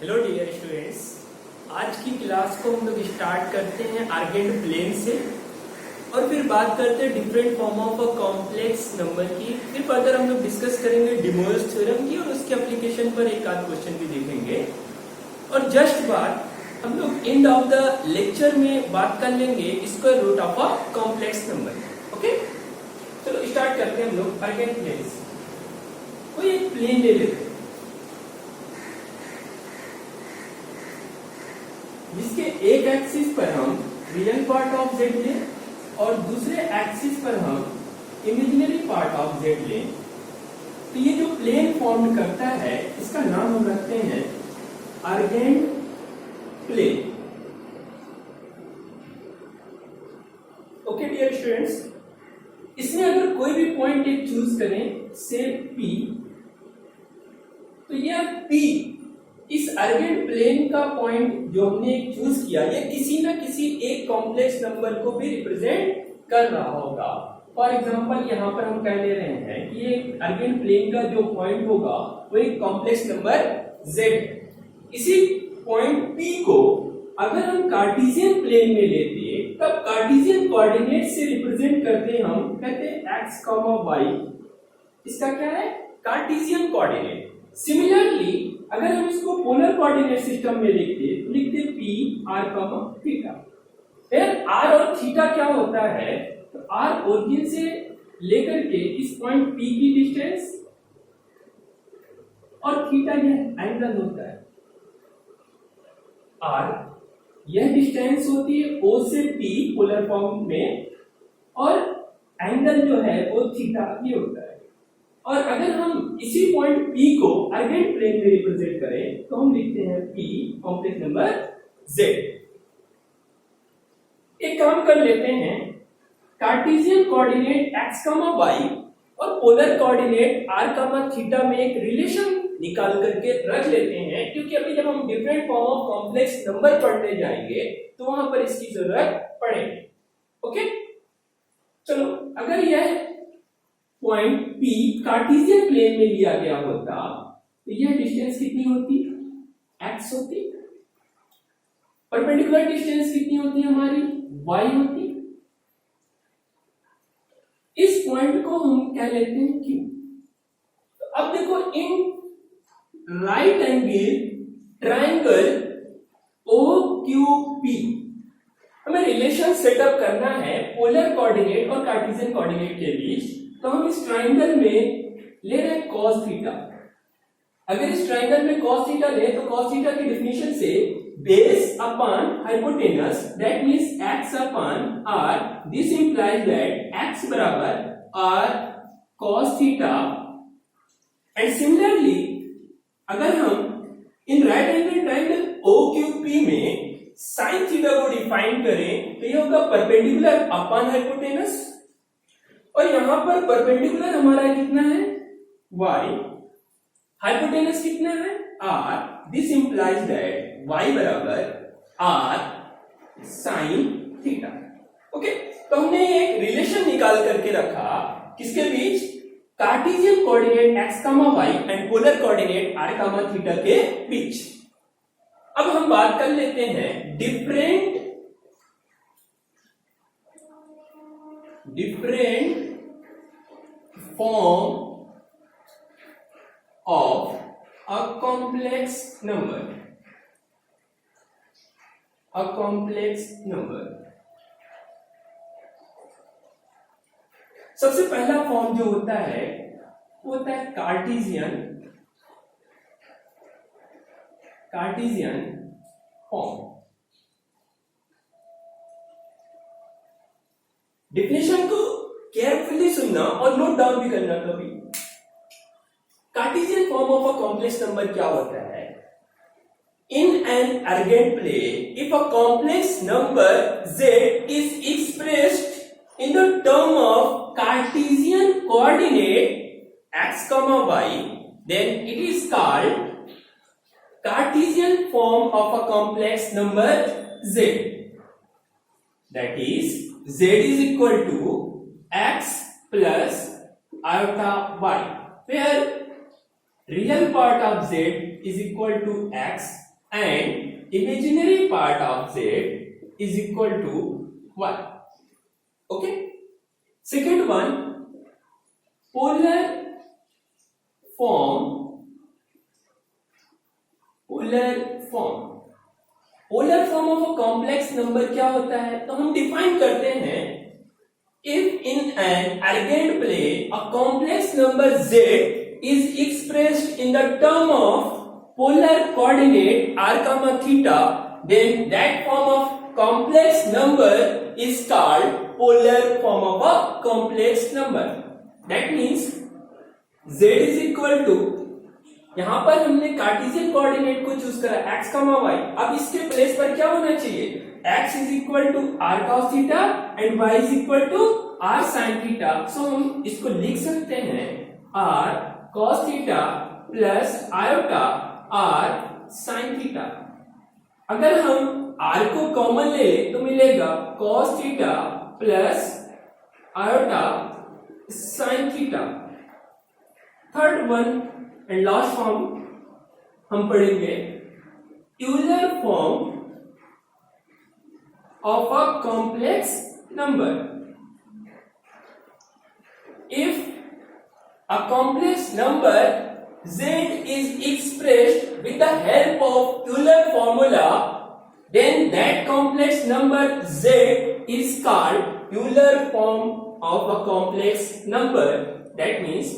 Hello dear students, आज की class को हम लोग स्टार्ट करते हैं आर्गेंट प्लेन से और फिर बात करते हैं different form of a complex number की। फिर फर्दर हम लोग डिस्कस करेंगे डी मोयर्स थ्योरम की और उसके एप्लीकेशन पर एक आध क्वेश्चन भी देखेंगे। और जस्ट बाद हम लोग एंड ऑफ द लेक्चर में बात कर लेंगे square root of a complex number. Okay, चलो स्टार्ट करते हैं हम लोग आर्गेंट प्लेन से। कोई एक प्लेन ले लेते हैं जिसके एक एक्सिस पर हम रियल पार्ट ऑफ जेड लें और दूसरे एक्सिस पर हम इमेजिनरी पार्ट ऑफ जेड लें, तो ये जो प्लेन फॉर्म करता है इसका नाम हम रखते हैं Argand plane. Okay dear students, इसमें अगर कोई भी पॉइंट एक चूज करें से P, तो यह P इस आर्गेंट प्लेन का पॉइंट जो हमने एक चूज किया ये किसी ना किसी एक कॉम्प्लेक्स नंबर को भी रिप्रेजेंट कर रहा होगा। फॉर एग्जांपल यहाँ पर हम कह ले रहे हैं कि ये आर्गेंट प्लेन का जो पॉइंट होगा वो एक कॉम्प्लेक्स नंबर z। इसी पॉइंट P को अगर हम कार्टेशियन प्लेन में लेते तब कार्टेशियन कोऑर्डिनेट से रिप्रेजेंट करते हम कहते हैं x, y। इसका क्या है? Cartesian coordinate. सिमिलरली अगर हम इसको पोलर कोऑर्डिनेट सिस्टम में लिखते तो लिखते p r, थीटा। फिर r और थीटा क्या होता है? तो r ओरिजिन से लेकर के इस पॉइंट p की डिस्टेंस और थीटा यह एंगल होता है। r यह डिस्टेंस होती है o से p पोलर फॉर्म में और एंगल जो है वो थीटा ये होता है। और अगर हम इसी पॉइंट P को आर्गेंट प्लेन में रिप्रेजेंट करें तो हम लिखते हैं P कॉम्प्लेक्स नंबर Z। एक काम कर लेते हैं, कार्टेशियन कोऑर्डिनेट x, y और पोलर कोऑर्डिनेट r, थीटा में एक रिलेशन निकाल करके रख लेते हैं, क्योंकि अभी जब हम different form of complex number पढ़ने जाएंगे तो वहां पर इसकी जरूरत पड़ेगी। ओके, चलो अगर यह पॉइंट P कार्टेशियन प्लेन में लिया गया होता तो यह डिस्टेंस कितनी होती? x होती। परपेंडिकुलर डिस्टेंस कितनी होती हमारी? y होती। इस पॉइंट को हम क्या लेते हैं Q। तो अब देखो, in right angle triangle OQP हमें रिलेशन सेटअप करना है पोलर कोऑर्डिनेट और कार्टेशियन कोऑर्डिनेट के बीच। तो हम इस ट्राइंगल में ले रहे हैं cos थीटा। अगर इस ट्राइंगल में cos थीटा ले तो cos थीटा की डेफिनेशन से base upon hypotenuse that means x upon r, this implies that x बराबर r cos theta. And similarly अगर हम in right angle triangle OQP में sin थीटा को डिफाइन करें तो ये होगा परपेंडिकुलर अपॉन हाइपोटेनस, और यहां पर परपेंडिकुलर हमारा कितना है? y, हाइपोटेनस कितना है? r, this implies that y बराबर r sin थीटा। ओके, तो हमने एक रिलेशन निकाल करके रखा किसके बीच? Cartesian coordinate x, y and polar coordinate r, theta के बीच। अब हम बात कर लेते हैं different form of a complex number। a complex number सबसे पहला फॉर्म जो होता है वो होता है कार्टेशियन फॉर्म। डेफिनेशन को केयरफुली सुनना और नोट डाउन भी करना कभी। Cartesian form of a complex number क्या होता है? In an Argand plane if a complex number z is expressed in the term of Cartesian coordinate x, y, then it is called Cartesian form of a complex number z, that is z is equal to x plus iota y, where real part of z is equal to x and imaginary part of z is equal to 1. Okay. Second one, polar form. Polar form of a complex number क्या होता है? तो हम define करते हैं, if in an Argand plane a complex number z is expressed in the term of polar coordinate r comma theta, then that form of complex number is called polar form of a complex number. That means z is equal to, यहां पर हमने Cartesian coordinate को choose करा x, y. अब इसके place पर क्या होना चाहिए? x is equal to r cos theta and y is equal to r sin theta. So हम इसको लिख सकते हैं r cos theta plus iota r sin theta. अगर हम r को कॉमन ले तो मिलेगा cos theta plus iota sin theta. Third one and last form हम पढ़ेंगे, Euler form of a complex number. If a complex number z is expressed with the help of Euler formula, then that complex number z is called Euler form of a complex number. That means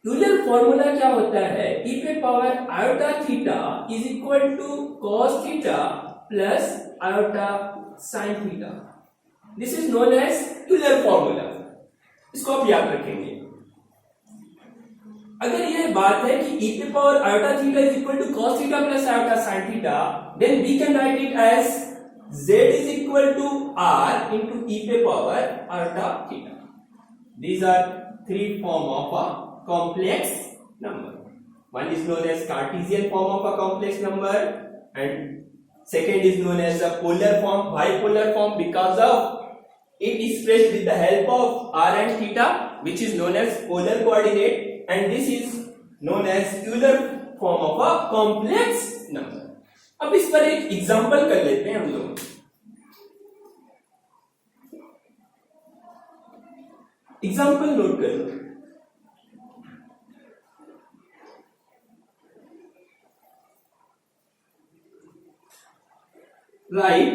Euler formula क्या होता है? e पे power iota theta is equal to cos theta plus iota sin theta. This is known as Euler formula. इसको आप याद रखेंगे. अगर यह बात है कि e पे power iota theta is equal to cos theta plus iota sin theta, then we can write it as z is equal to r into e पे power iota theta. These are three form of a complex number. One is known as Cartesian form of a complex number, and second is known as a polar form, bipolar form, because of it is expressed with the help of r and theta, which is known as polar coordinate. And this is known as Euler form of a complex number. अब इस पर एक example कर लेते हैं हम लोग. Example note करो. Write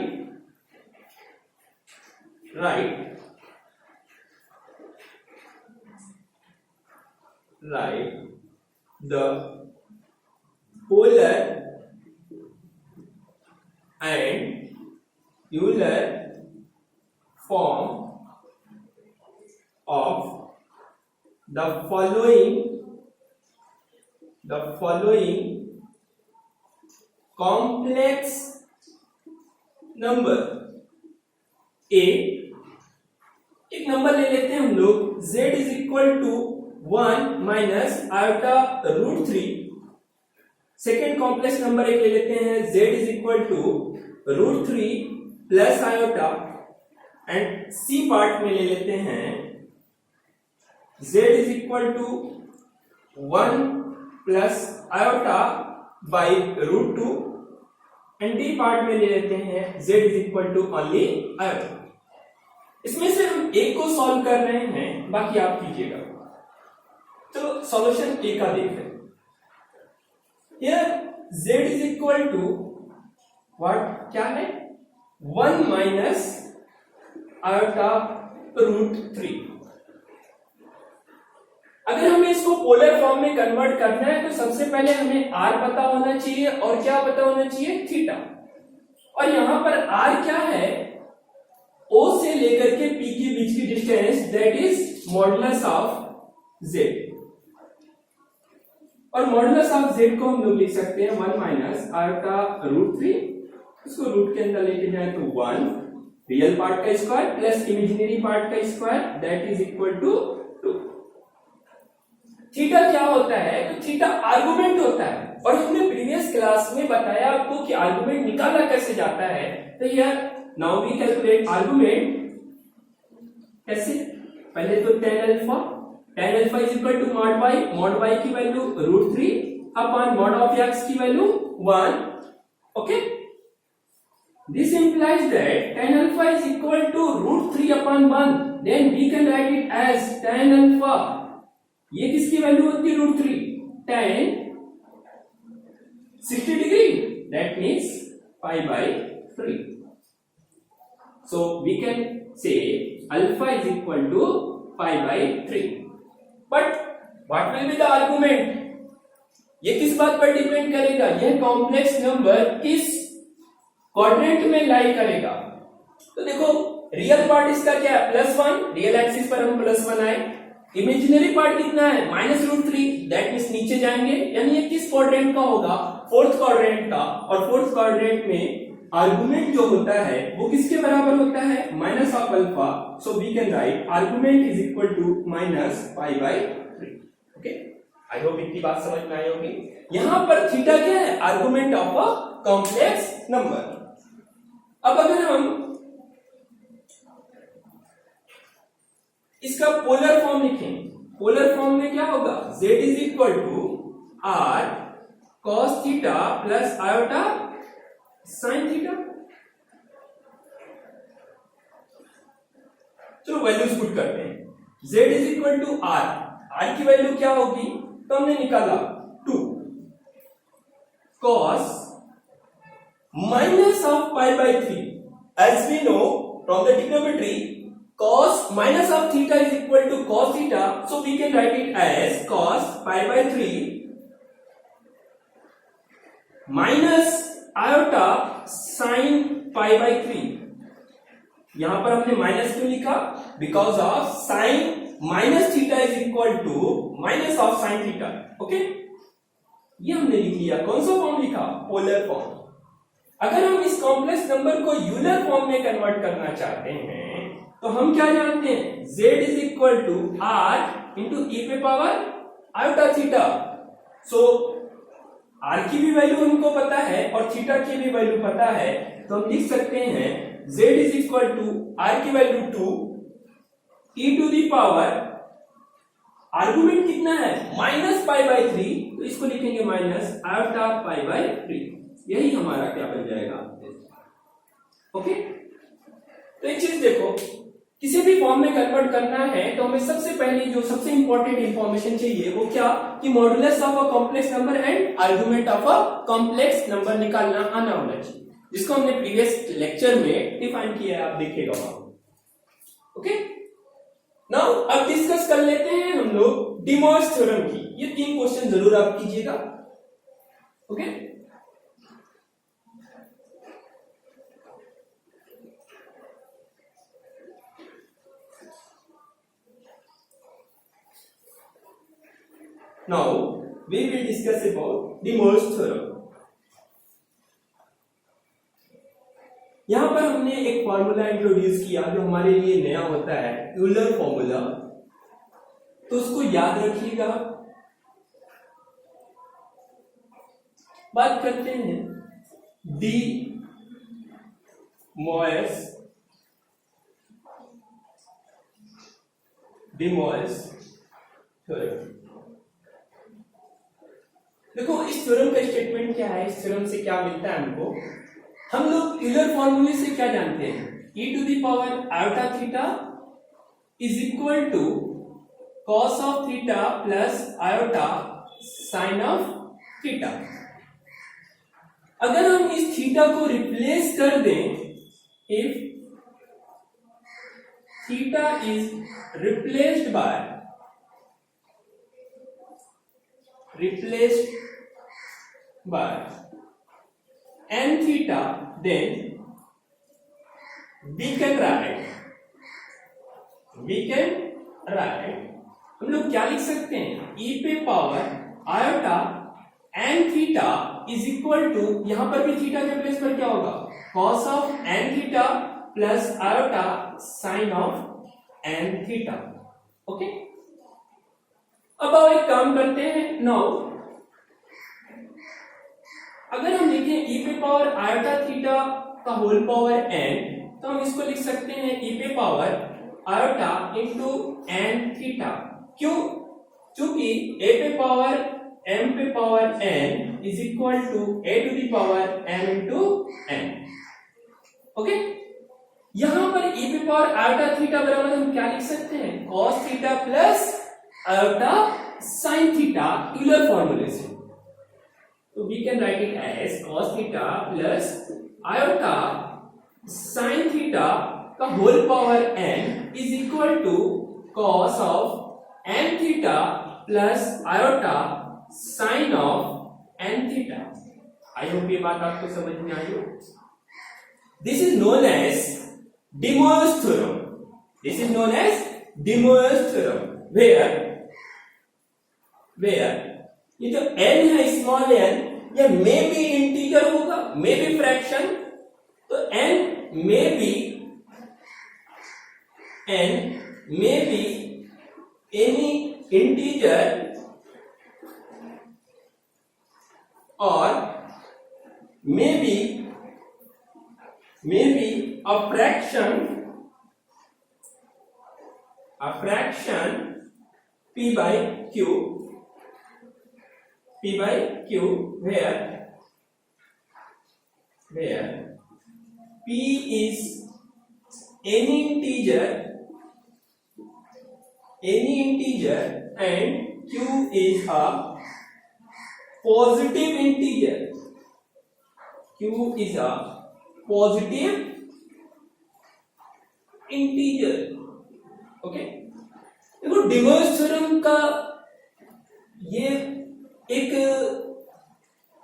the polar and Euler form of the following complex number. एक नंबर ले लेते हैं हम लोग, z is equal to 1 minus iota root 3. Second complex number एक ले लेते हैं, z is equal to root 3 plus iota, and c part में ले लेते हैं z is equal to 1 plus iota by root 2, and d part में ले लेते हैं z is equal to only iota. इसमें से हम एक को सॉल्व कर रहे हैं, बाकी आप कीजिएगा. तो सॉल्यूशन ए का देख रहे हैं. Here z is equal to what? क्या है? 1 minus iota root 3. अगर हमें इसको पोलर फॉर्म में कन्वर्ट करना है तो सबसे पहले हमें r पता होना चाहिए और क्या पता होना चाहिए? थीटा. और यहां पर r क्या है? O से लेकर के P के बीच की distance, that is modulus of z. और मॉडुलस ऑफ z को हम लोग लिख सकते हैं 1 माइनस आयोटा रूट 3. इसको रूट के अंदर लेके जाए तो 1 रियल पार्ट का स्क्वायर प्लस इमेजिनरी पार्ट का square, that is equal to 2. Theta क्या होता है? तो थीटा आर्गुमेंट होता है, और हमने प्रीवियस क्लास में बताया आपको कि आर्गुमेंट निकाला कैसे जाता है. तो यह नाउ वी कैलकुलेट आर्गुमेंट. कैसे? पहले तो tan alpha is equal to mod y की value root 3 upon mod of x की value 1 Okay, this implies that tan alpha is equal to √3/1. Then we can write it as tan alpha. ये किसकी value होती है? √3 tan 60 degree. That means pi/3. So we can say alpha is equal to pi/3. But what will be the argument? ये किस बात पर depend करेगा? यह कॉम्प्लेक्स नंबर किस क्वाड्रेंट में लाई करेगा? तो देखो, रियल पार्ट इसका क्या है? +1. रियल एक्सिस पर हम +1 आए. इमेजिनरी पार्ट कितना है? -√3. दैट मींस नीचे जाएंगे, यानी ये किस क्वाड्रेंट का होगा? फोर्थ क्वाड्रेंट का. और फोर्थ क्वाड्रेंट में आर्गुमेंट जो होता है वो किसके बराबर होता है? -α. So we can write argument is equal to -π/3. Okay, I hope इतनी बात समझ में आई होगी. यहां पर थीटा क्या है? Argument of a complex number. अब अगर हम इसका पोलर फॉर्म लिखें, पोलर फॉर्म में क्या होगा? z is equal to r cos theta plus iota sin theta. चलो वैल्यूज पुट करते हैं. z is equal to r की वैल्यू क्या होगी? तो हमने निकाला 2 cos minus of pi/3. As we know from the trigonometry, cos minus of theta is equal to cos theta, so we can write it as cos pi/3 minus iota sin pi/3. यहां पर हमने minus क्यों लिखा? Because of sine minus theta is equal to minus of sine theta. Okay, ये हमने लिख लिया. कौन सा फॉर्म लिखा? Polar form. अगर हम इस कॉम्प्लेक्स नंबर को यूलर फॉर्म में कन्वर्ट करना चाहते हैं तो हम क्या जानते हैं? z is equal to r into e पे power iota theta. So r की भी वैल्यू हमको पता है और थीटा की भी वैल्यू पता है, तो हम लिख सकते हैं z is equal to r की value 2 e to the power, argument कितना है? -π/3, तो इसको लिखेंगे माइनस आयोटा π/3. यही हमारा क्या बन जाएगा? ओके, तो एक चीज देखो, किसी भी फॉर्म में कन्वर्ट करना है तो हमें सबसे पहले जो सबसे इंपॉर्टेंट इंफॉर्मेशन चाहिए वो क्या? कि modulus of a complex number and argument of a complex number निकालना आना होना चाहिए, जिसको हमने प्रीवियस लेक्चर में डिफाइन किया है, आप देखिएगा वहां. ओके, नाउ अब डिस्कस कर लेते हैं हम लोग डी मॉर्स थ्योरम की. ये 3 क्वेश्चन जरूर आप कीजिएगा. Okay, now we will discuss about De Moivre's theorem. यहां पर हमने एक फॉर्मूला इंट्रोड्यूस किया जो हमारे लिए नया होता है, यूलर फॉर्मूला. तो उसको याद रखिएगा. बात करते हैं डी मोइव्रे's थ्योरम. देखो, इस थ्योरम का स्टेटमेंट क्या है? इस थ्योरम से क्या मिलता है हमको? हम लोग यूलर फॉर्मूले से क्या जानते हैं? e to the power iota theta is equal to cos of theta plus iota sine of theta. अगर हम इस थीटा को रिप्लेस कर दें, if theta is replaced by n theta, then we can write हम लोग क्या लिख सकते हैं? e पे power iota n theta is equal to, यहां पर भी थीटा के प्लेस पर क्या होगा? cos of n theta plus iota sine of n theta. Okay, अब आप एक काम करते हैं. नाउ अगर हम लिखें e पे पावर आयोटा थीटा का होल पावर n, तो हम इसको लिख सकते हैं e पे power iota into n theta. क्यों? क्योंकि a पे पावर m पे power n is equal to a to the power m into power iota theta बराबर हम क्या लिख सकते हैं, cos theta plus iota sin theta Euler फॉर्मूले से। तो we can write it as cos theta plus iota sin theta का whole power n is equal to cos of n theta plus iota sin of n theta. I hope ये बात आपको समझ में आई हो। This is known as De Moivre's theorem. This is known as De Moivre's theorem. Where ये जो n है स्मॉल n ये मे बी इंटीजर होगा, मे बी फ्रैक्शन, तो n may be any integer और may be a fraction p by q where p is any integer and q is a positive integer. Q is a positive integer. Okay, देखो De Moivre's theorem का ये एक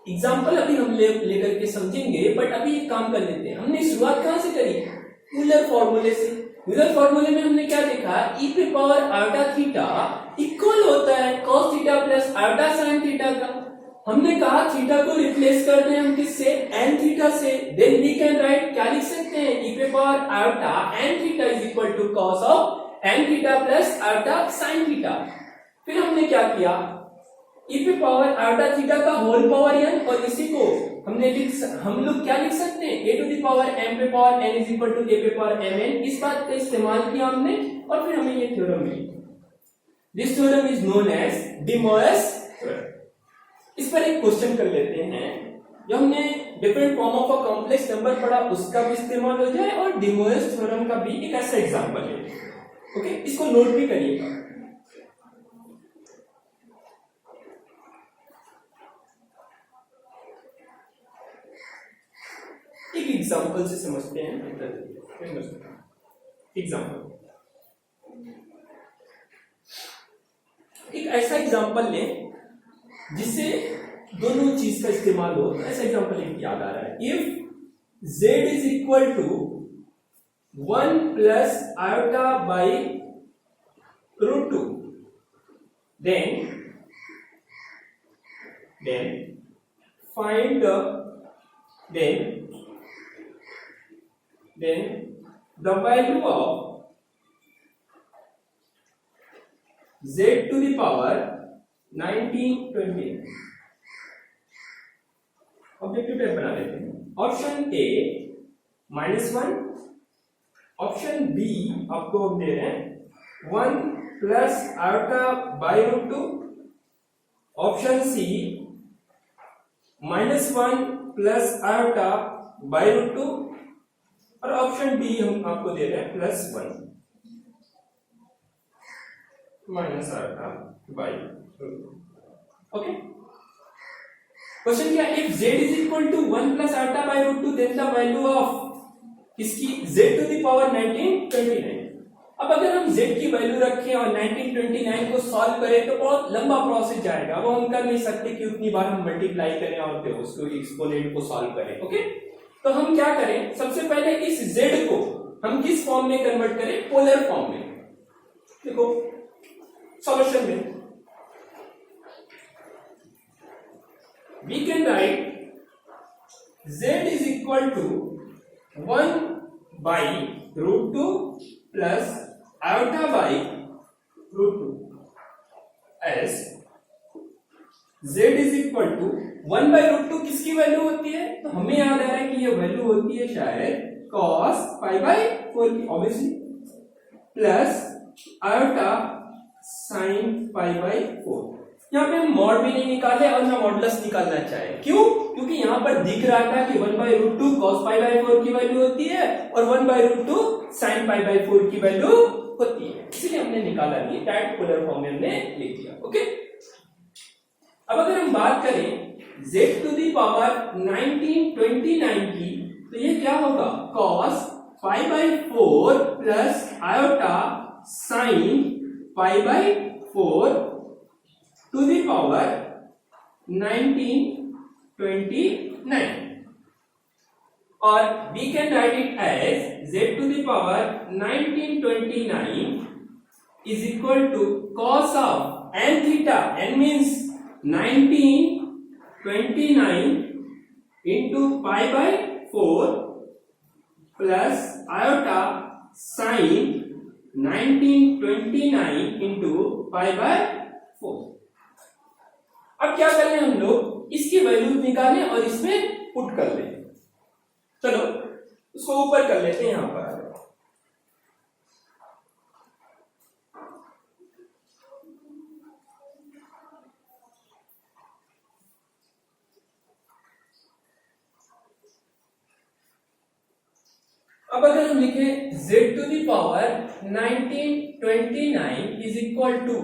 example अभी हम लेकर के समझेंगे, बट अभी एक काम कर लेते हैं। हमने शुरुआत कहां से करी, यूलर फॉर्मूले से। यूलर फॉर्मूले में हमने क्या देखा, e पे पावर आयोटा थीटा इक्वल होता है cos theta plus iota sin theta का। हमने कहा थीटा को रिप्लेस करते हैं हम किससे, n थीटा से। देन वी कैन राइट, क्या लिख सकते हैं, e पे power iota n theta is equal to cos of n theta plus iota sin theta. फिर हमने क्या किया, e पे पावर आयोटा थीटा का होल पावर n, और इसी को हम लोग क्या लिख सकते हैं, a to the power m पे power n is equal to a पे पावर mn। इस बात का इस्तेमाल किया हमने और फिर हमें ये थ्योरम मिली। This theorem is known as De Moivre's theorem. इस पर एक क्वेश्चन कर लेते हैं, जो हमने different form of a complex number पढ़ा उसका भी इस्तेमाल हो जाए और De Moivre's थ्योरम का भी एक ऐसा एग्जांपल है। ओके, इसको नोट भी करिएगा। एक एग्जांपल से समझते हैं। एग्जांपल, एक ऐसा एग्जांपल लें जिससे दोनों चीज का इस्तेमाल हो। ऐसा एग्जांपल एक याद आ रहा है, if z is equal to 1 plus iota by root 2 then find the value of z to the power 1920। Objective type बना लेते हैं। ऑप्शन ए -1, ऑप्शन बी आपको हम दे रहे हैं 1 plus iota by root 2, option C -1 plus iota by root 2, और option D हम आपको दे रहे हैं +1 minus iota by root 2। Okay, question क्या, if z is equal to 1 plus iota by root 2 then the value of इसकी z to the power 1929। अब अगर हम z की वैल्यू रखें और 1929 को सॉल्व करें तो बहुत लंबा प्रोसेस जाएगा, वो हम कर नहीं सकते कि उतनी बार हम मल्टीप्लाई करें और फिर उसको एक्सपोनेंट को सॉल्व करें। ओके, तो हम क्या करें, सबसे पहले इस z को हम किस फॉर्म में कन्वर्ट करें, पोलर फॉर्म में। देखो सॉल्यूशन में we can write z is equal to 1 by root 2 plus iota by root 2 as z is equal to 1 by root 2 किसकी वैल्यू होती है, तो हमें याद आ रहा है कि ये वैल्यू होती है शायद cos pi by 4 की, obviously, plus iota sin pi by 4। यहाँ पे हम मॉड भी नहीं निकाले और ना मॉडुलस निकालना चाहे, क्यों, क्योंकि यहाँ पर दिख रहा था कि 1 by root 2 cos pi by 4 की वैल्यू होती है और 1 by root 2 sin pi by 4 की वैल्यू होती है, इसलिए हमने निकाला नहीं, डायरेक्ट पोलर फॉर्म में हमने लिख दिया। ओके, अब अगर हम बात करें z टू दी पावर 1929 की, तो ये क्या होगा, cos pi by 4 plus iota sin pi by 4 to the power 1929, और we can write it as z to the power 1929 is equal to cos of n theta, n means 1929 into pi by 4 plus iota sin 1929 into pi by 4। अब क्या कर लें हम लोग, इसकी value निकालें और इसमें पुट कर लें। चलो उसको ऊपर कर लेते हैं, यहां पर अब अगर हम लिखे z to the power 1929 is equal to,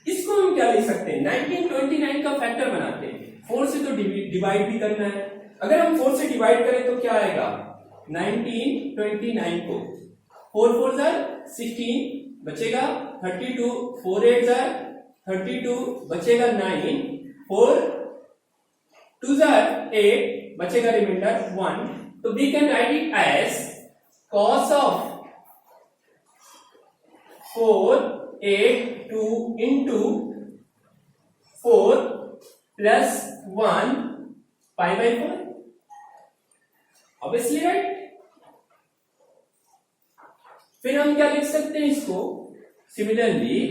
इसको हम क्या लिख सकते हैं, 1929 का फैक्टर बनाते हैं, 4 से तो डिवाइड भी करना है, अगर हम 4 से डिवाइड करें तो क्या आएगा, 1929 को 4 4 जार 16 बचेगा 32, 4 8 जार 32 बचेगा 9, 4 2 जार 8 बचेगा रिमाइंडर 1। तो we can write it as cos of 482 into 4 plus 1 pi by 4, obviously right। फिर हम क्या लिख सकते हैं इसको, similarly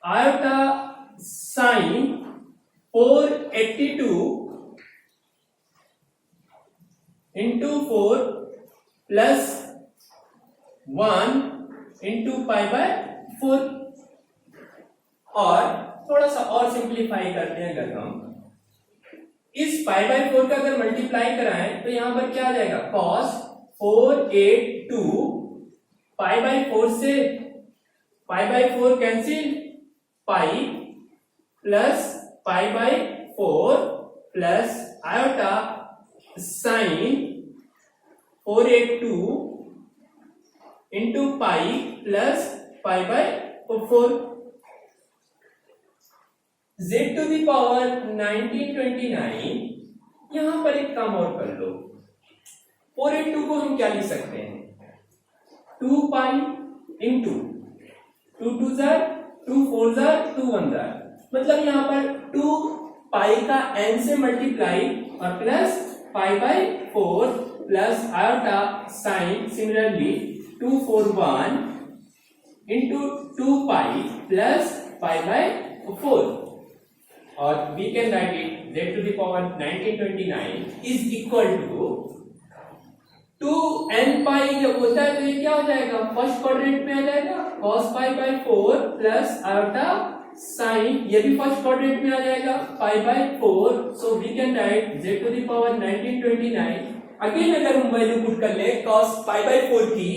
iota sine 482 into 4 plus 1 into pi by 4, और थोड़ा सा और सिंप्लीफाई करते हैं, अगर हम इस पाई बाय 4 का अगर मल्टीप्लाई कराएं तो यहां पर क्या आ जाएगा, cos 482 पाई बाय 4 से pi by 4 cancel, pi plus pi by 4 plus iota sine 482 into pi plus pi by 4। z to the power 1929, यहां पर एक काम और कर लो, 482 को हम क्या लिख सकते हैं, 2 pi into 2 2 jar 2 4 jar 2 1 jar, मतलब यहां पर 2 पाई का n से मल्टीप्लाई और plus pi by 4 plus iota sine similarly 241 into 2 pi plus pi by 4, और we can write it z to the power 1929 is equal to 2n pi, जब होता है तो ये क्या हो जाएगा, फर्स्ट क्वाड्रेंट में आ जाएगा, cos pi by 4 plus iota sine, ये भी फर्स्ट क्वाड्रेंट में आ जाएगा, pi by 4, so we can write z to the power 1929। Again अगर हम वैल्यू पुट कर ले cos पाई बाय 4 की,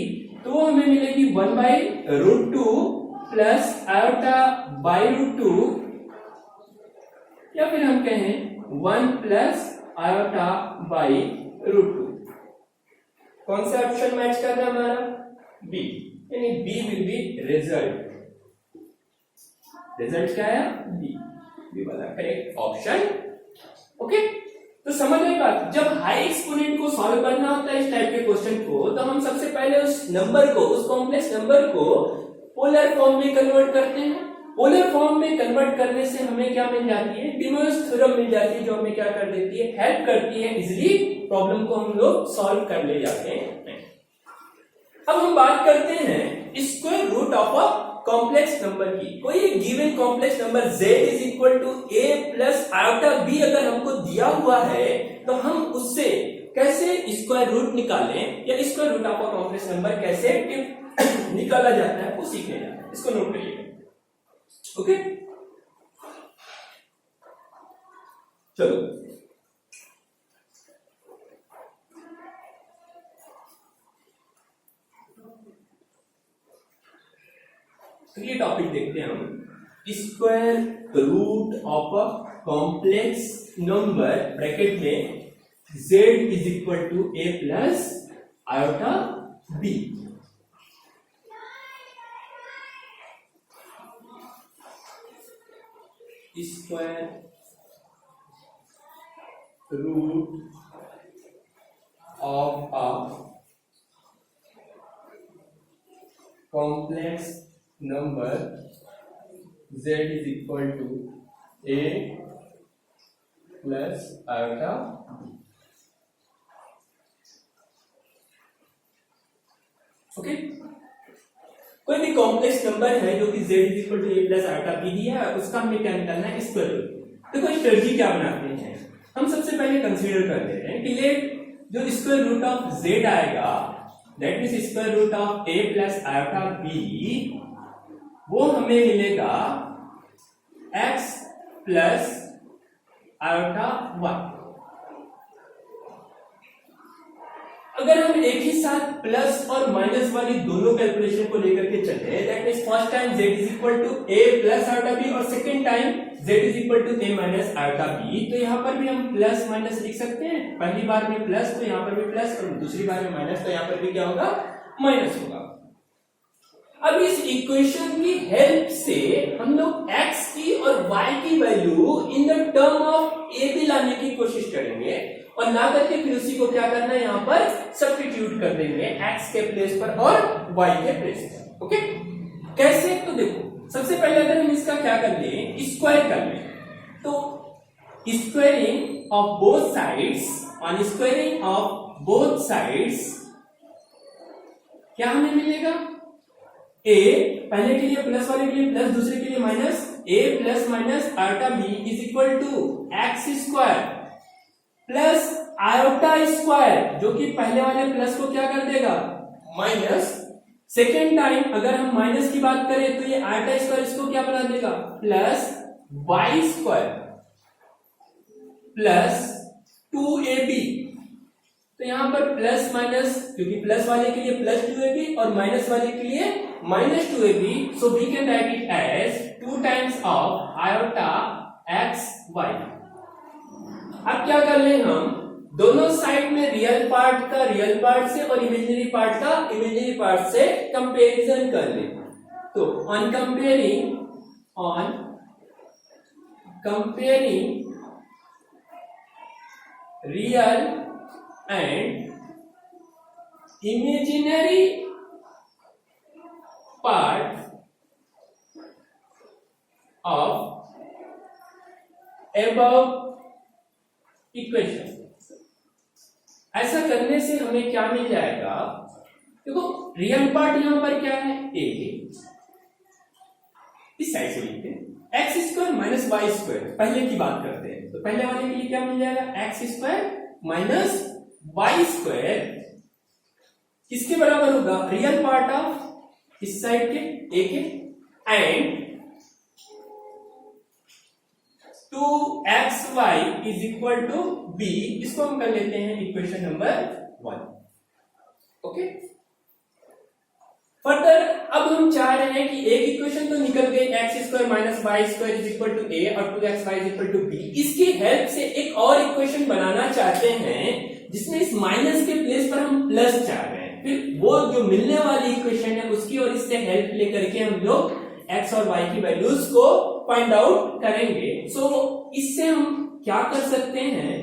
तो हमें मिलेगी 1 by root 2 plus iota by root 2, या फिर हम कहें 1 प्लस आयोटा बाई रूट 2। कौन सा ऑप्शन मैच कर रहा है हमारा, बी, यानी B will be result. Result क्या है, बी वाला करेक्ट ऑप्शन। ओके, तो समझ में बात, जब हाई एक्सपोनेंट को सॉल्व करना होता है इस टाइप के क्वेश्चन को, तो हम सबसे पहले उस नंबर को, उस कॉम्प्लेक्स नंबर को पोलर फॉर्म में कन्वर्ट करते हैं। पोलर फॉर्म में कन्वर्ट करने से हमें क्या मिल जाती है, De Moivre's थ्योरम मिल जाती है, जो हमें क्या कर देती है, हेल्प करती है, इजीली प्रॉब्लम को हम लोग सॉल्व कर ले जाते हैं। अब हम बात करते हैं square root of a complex number की। कोई एक given complex number z is equal to a plus iota b अगर हमको दिया हुआ है, तो हम उससे कैसे स्क्वायर रूट निकालें, या square root of a complex number कैसे निकाला जाता है वो सीखने जाते हैं। इसको नोट करिए। ओके, चलो तो ये टॉपिक देखते हैं हम, square root of a complex number bracket में z is equal to a plus iota b। Square root of a complex number z is equal to a plus iota b। Okay, कोई भी complex number है जो कि z is equal to a plus iota b दिया है, उसका हमें क्या निकालना है, स्क्वायर रूट। देखो स्ट्रेटजी क्या बनाते हैं, हम सबसे पहले कंसीडर कर लेते हैं कि लेट जो स्क्वायर रूट ऑफ z आएगा, that means square root of a plus iota b, वो हमें मिलेगा x प्लस आयोटा y। अगर हम एक ही साथ प्लस और माइनस वाली दोनों कैलकुलेशन को लेकर के चले, that means first time z is equal to a plus iota b और second time z is equal to a minus iota b, तो यहां पर भी हम प्लस माइनस लिख सकते हैं। पहली बार में प्लस तो यहां पर भी प्लस, और दूसरी बार में माइनस तो यहां पर भी क्या होगा, माइनस होगा। अब इस इक्वेशन की हेल्प से हम लोग x की और y की value in the term of a b लाने की कोशिश करेंगे, और ला करके फिर उसी को क्या करना है, यहां पर सब्स्टिट्यूट कर देंगे x के प्लेस पर और y के प्लेस पर। ओके, कैसे, तो देखो सबसे पहले अगर हम इसका क्या कर लें, स्क्वायर कर लें, तो squaring of both sides, on squaring of both sides क्या हमें मिलेगा, a पहले के लिए प्लस वाले के लिए प्लस, दूसरे के लिए minus, a plus minus iota b is equal to x square plus iota square, जो कि पहले वाले प्लस को क्या कर देगा, माइनस। सेकेंड टाइम अगर हम माइनस की बात करें तो ये आयोटा स्क्वायर इसको क्या बना देगा, plus y square plus 2ab। तो यहां पर प्लस माइनस, क्योंकि प्लस वाले के लिए प्लस 2ab और माइनस वाले के लिए minus 2ab, so we can write it as 2 times of iota x y. अब क्या कर ले, हम दोनों साइड में रियल पार्ट का रियल पार्ट से और इमेजिनरी पार्ट का इमेजिनरी पार्ट से कंपैरिजन कर ले। तो on comparing real and imaginary part of above equation, ऐसा करने से हमें क्या मिल जाएगा, देखो रियल पार्ट यहां पर क्या है, a, इस साइड से लिखते हैं x square minus y square, पहले की बात करते हैं, तो पहले वाले के लिए क्या मिल जाएगा, x square minus y square किसके बराबर होगा, रियल पार्ट ऑफ इस साइड के a के, and 2xy is equal to b, इसको हम कर लेते हैं इक्वेशन नंबर 1। ओके, फर्दर अब हम चाह रहे हैं कि एक इक्वेशन तो निकल गई, x square minus y square is equal to a और 2xy is equal to b, इसकी हेल्प से एक और इक्वेशन बनाना चाहते हैं जिसमें इस माइनस के प्लेस पर हम प्लस चाह रहे हैं, फिर वो जो मिलने वाली इक्वेशन है उसकी और इससे हेल्प लेकर के हम लोग x और y की वैल्यूज को फाइंड आउट करेंगे। सो इससे हम क्या कर सकते हैं,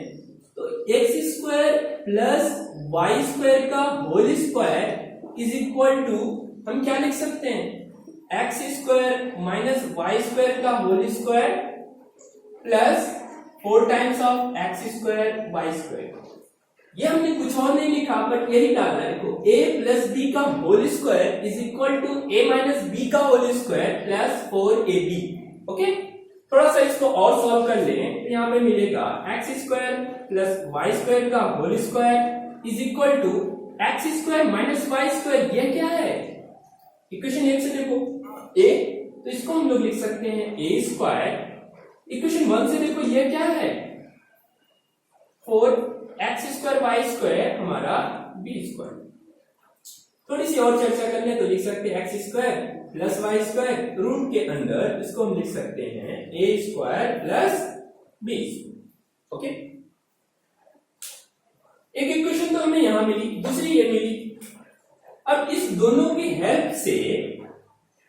तो x square plus y square का whole square is equal to, हम क्या लिख सकते हैं, x square minus y square का whole square plus 4 times of x square y square. ये हमने कुछ और नहीं लिखा, बट यही डालना है, देखो a प्लस b का whole square is equal to a minus b का whole square plus 4ab। Okay, थोड़ा सा इसको और सॉल्व कर लें, तो यहां पे मिलेगा x square plus y square का whole square is equal to x square minus y square. ये क्या है, इक्वेशन 1 से देखो a, तो इसको हम लोग लिख सकते हैं a स्क्वायर। इक्वेशन 1 से देखो ये क्या है, 4 एक्स स्क्वायर वाई स्क्वायर हमारा बी स्क्वायर। थोड़ी सी और चर्चा कर ले तो लिख सकते हैं x square plus y square, root के अंदर इसको हम लिख सकते हैं a square plus b. Okay, एक इक्वेशन तो हमें यहां मिली, दूसरी ये मिली। अब इस दोनों की हेल्प से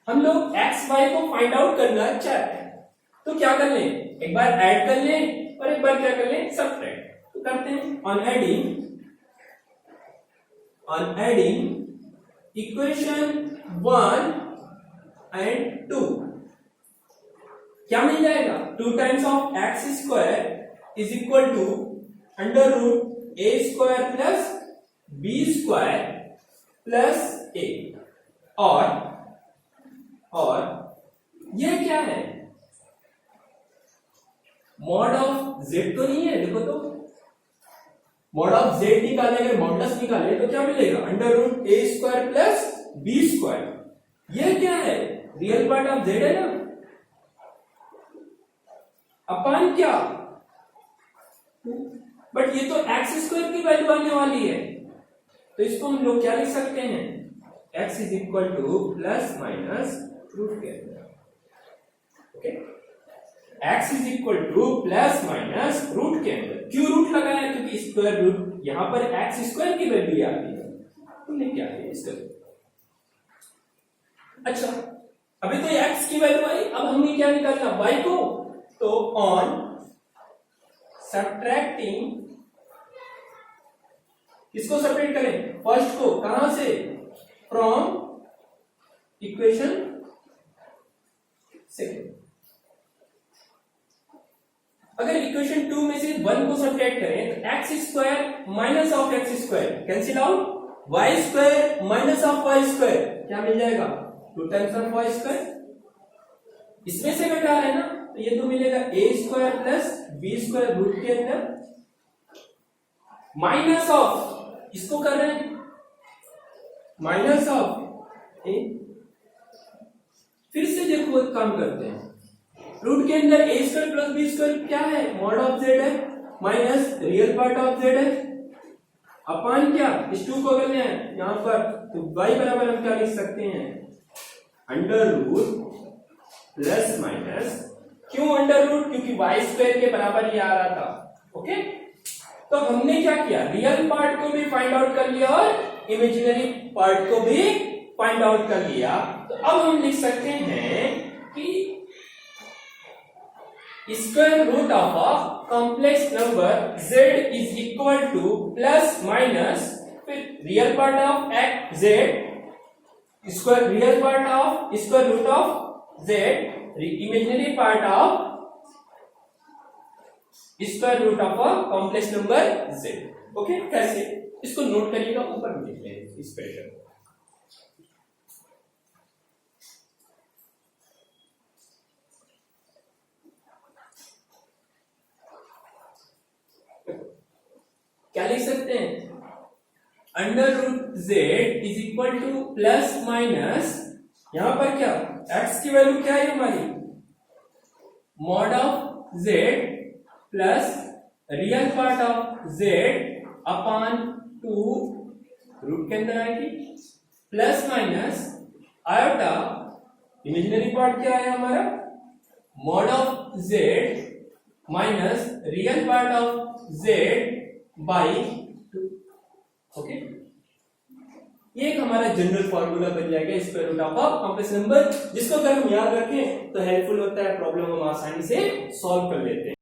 हम लोग एक्स वाई को फाइंड आउट करना चाहते हैं, तो क्या कर लें, एक बार ऐड कर लें और एक बार क्या कर लें, सबट्रैक्ट। तो करते हैं ऑन एडिंग इक्वेशन 1 एंड 2 क्या मिल जाएगा, 2 times of x square is equal to under root a square plus b square plus a. और ये क्या है, मॉड ऑफ जेड तो नहीं है, देखो तो मॉड ऑफ जेड निकाले, अगर मॉडुलस निकाले तो क्या मिलेगा, under root a square plus b square. ये क्या है, रियल पार्ट ऑफ जेड है ना, अपन क्या, बट ये तो एक्स स्क्वायर की वैल्यू आने वाली है, तो इसको हम लोग क्या लिख सकते हैं, x is equal to plus minus root के अंदर। Okay, x is equal to plus minus root के अंदर। क्यों रूट लगाया, क्योंकि स्क्वायर रूट यहां पर एक्स स्क्वायर की वैल्यू आती है, तुमने क्या किया इसका। अच्छा, अभी तो x की वैल्यू आई, अब हमें क्या निकालना, y को। तो ऑन सब्ट्रैक्टिंग, किसको सब्ट्रैक्ट करें, फर्स्ट को, कहां से, फ्रॉम इक्वेशन सेकेंड। अगर इक्वेशन 2 में से 1 को सब्ट्रैक्ट करें तो x square minus of x square cancel out, y square minus of y square क्या मिल जाएगा, 2 टाइम्स ऑफ वाई स्क्वायर। इसमें से घटा रहे हैं ना, तो ये तो मिलेगा a square plus b square root के अंदर माइनस ऑफ, इसको कर रहे हैं माइनस ऑफ ए। फिर से देखो एक काम करते हैं, रूट के अंदर ए स्क्वायर प्लस बी स्क्वायर क्या है, मॉड ऑफ जेड है, minus real part of Z है, अपान क्या, इस 2 को अगर लें यहां पर तो y बराबर हम क्या लिख सकते हैं, अंडर रूट प्लस माइनस, क्यों अंडर रूट, क्योंकि y स्क्वायर के बराबर ही आ रहा था। ओके, तो हमने क्या किया, रियल पार्ट को भी फाइंड आउट कर लिया और इमेजिनरी पार्ट को भी फाइंड आउट कर लिया। तो अब हम लिख सकते हैं कि square root of a complex number z is equal to plus minus, फिर real part of x z square, real part of square root of z, imaginary part of square root of a complex number z। Okay, कैसे, इसको note करिएगा, ऊपर में लिख लें इस pattern. क्या लिख सकते हैं, under root z is equal to plus minus, यहां पर क्या, x की वैल्यू क्या है हमारी, mod of z plus real part of z upon 2 root के अंदर आएगी, plus minus iota, imaginary part क्या है हमारा, mod of z minus real part of z by 2। Okay, ये एक हमारा जनरल फॉर्मूला बन जाएगा square root of a complex number, जिसको अगर हम याद रखें तो हेल्पफुल होता है, प्रॉब्लम हम आसानी से सॉल्व कर लेते हैं।